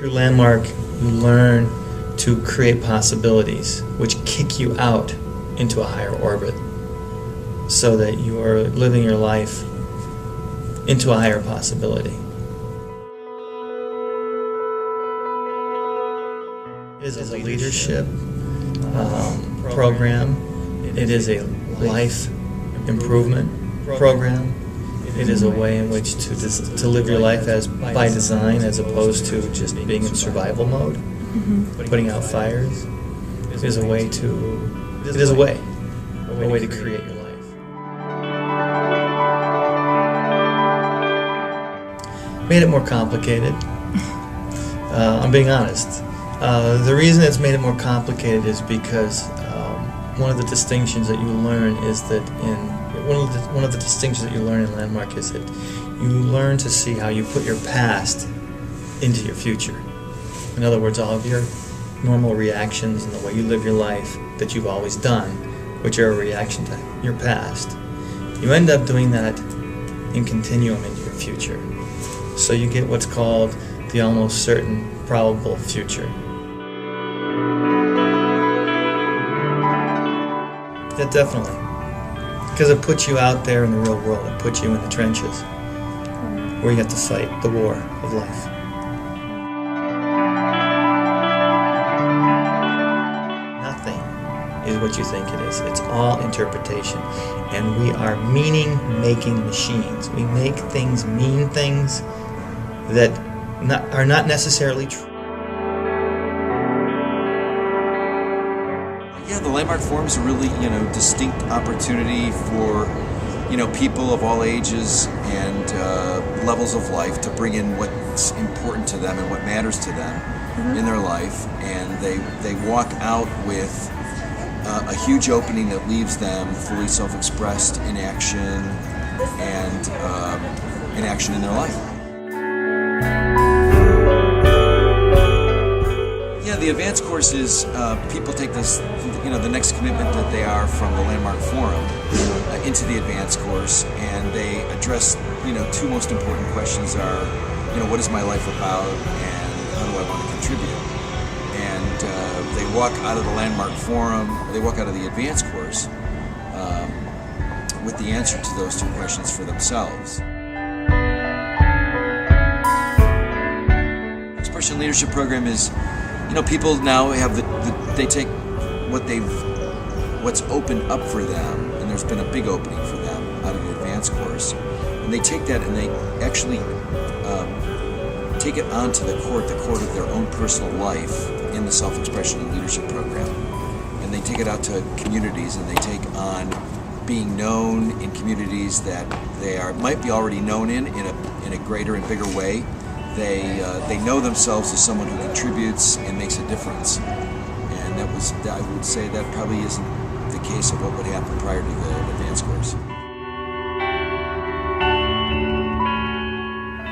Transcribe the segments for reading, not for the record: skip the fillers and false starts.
Through Landmark, you learn to create possibilities which kick you out into a higher orbit so that you are living your life into a higher possibility. It is a leadership program. It is a life improvement program. It is a way in which to live your life as by design, as opposed to just being in survival mode. Putting out fires. It is a way to create your life. Made it more complicated. I'm being honest. The reason it's made it more complicated is because one of the distinctions that you learn is that one of the distinctions that you learn in Landmark is that you learn to see how you put your past into your future. In other words, all of your normal reactions and the way you live your life that you've always done, which are a reaction to your past, you end up doing that in continuum into your future. So you get what's called the almost certain probable future. Yeah, definitely. Because it puts you out there in the real world. It puts you in the trenches where you have to fight the war of life. Nothing is what you think it is. It's all interpretation. And we are meaning-making machines. We make things mean things that are not necessarily true. Yeah, the Landmark Forum is a really, distinct opportunity for, people of all ages and levels of life to bring in what's important to them and what matters to them in their life, and they walk out with a huge opening that leaves them fully self-expressed in action and in action in their life. Yeah, the advanced courses, people take this, the next commitment that they are from the Landmark Forum into the advanced course, and they address, two most important questions are, what is my life about, and how do I want to contribute? And they walk out of the Landmark Forum, they walk out of the advanced course with the answer to those two questions for themselves. Expression Leadership Program is, people now have they take what's opened up for them, and there's been a big opening for them out of the advanced course, and they take that and they actually take it onto the court of their own personal life in the Self-Expression and Leadership Program, and they take it out to communities, and they take on being known in communities that they might be already known in a greater and bigger way. They know themselves as someone who contributes and makes a difference, and I would say that probably isn't the case of what would happen prior to the advanced course.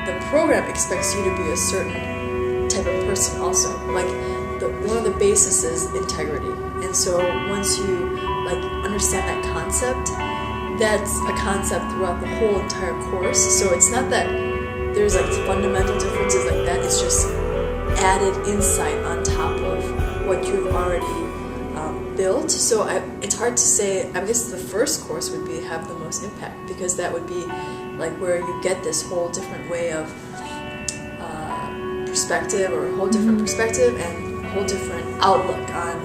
The program expects you to be a certain type of person also. Like, one of the bases is integrity, and so once you understand that concept, that's a concept throughout the whole entire course. So it's not that there's fundamental differences like that. It's just added insight on top of what you've already built. So it's hard to say. I guess the first course would have the most impact, because that would be where you get this whole different way of perspective, or a whole different perspective and a whole different outlook on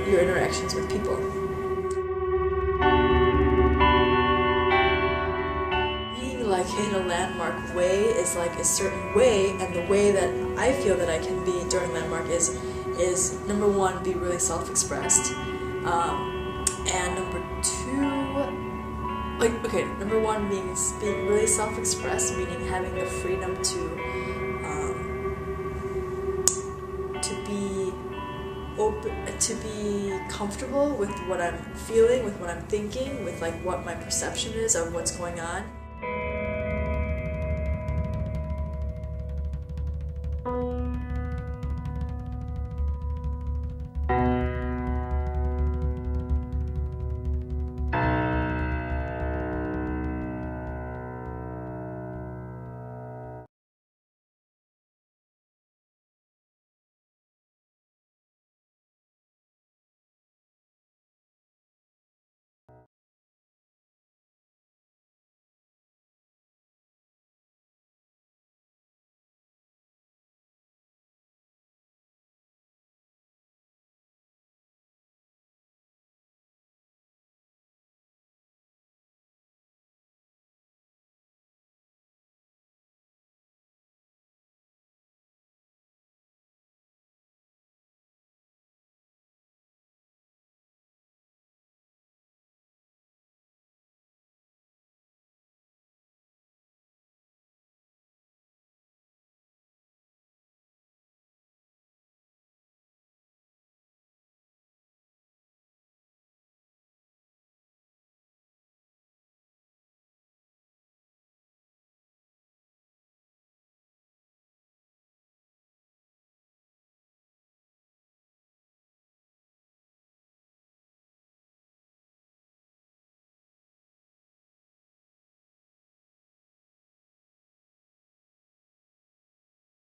your interactions with people. In a Landmark way is a certain way, and the way that I feel that I can be during Landmark is number one, be really self-expressed, and number two, number one means being really self-expressed, meaning having the freedom to be open, to be comfortable with what I'm feeling, with what I'm thinking, with what my perception is of what's going on.